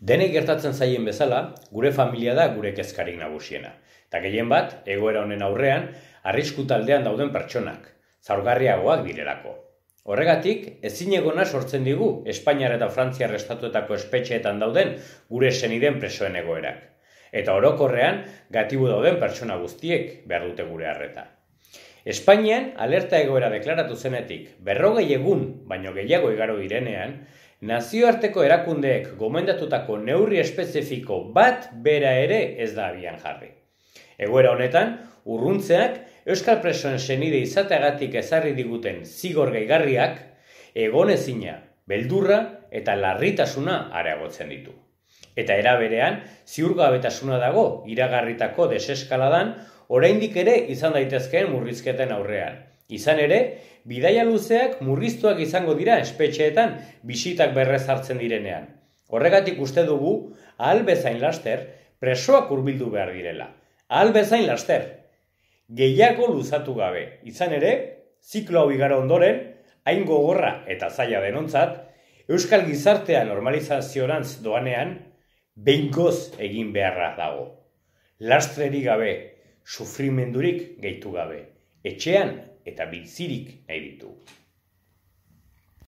Denei gertatzen zaien bezala, gure familia da gure kezkarik nagusiena. Eta gehien bat, egoera honen aurrean, arrisku taldean dauden pertsonak, zaurgarriagoak direlako. Horregatik, ezinegona sortzen digu Espainiar eta Frantziar estatuetako espetxeetan dauden gure senideen presoen egoerak. Eta orokorrean, gatibu dauden pertsona guztiek behar dute gure arreta. Espainian, alerta egoera deklaratu zenetik, 40 egun, baino gehiago igaro direnean, nazioarteko erakundeek gomendatutako neurri espezifiko bat bera ere ez da abian jarri. Egoera honetan, urruntzeak euskal presoen senide izateagatik ezarri diguten zigor gehigarriak, egonezina, beldurra eta larritasuna areagotzen ditu. Eta era berean, ziurgabetasuna dago iragarritako deseskaladan oraindik ere izan daitezkeen murrizketen aurrean. Izan ere, bidaia luzeak murriztuak izango dira espetxeetan bisitak berrez hartzen direnean. Horregatik uste dugu, ahal bezain laster, presoak hurbildu behar direla. Ahal bezain laster. Gehiago luzatu gabe. Izan ere, ziklo hau igaro ondoren, hain gogorra eta zaila denontzat, euskal gizartea normalizaziorantz doanean, behingoz egin beharra dago. Lastrerik gabe, sufrimendurik gehitu gabe, etxean eta bizirik nahi ditu.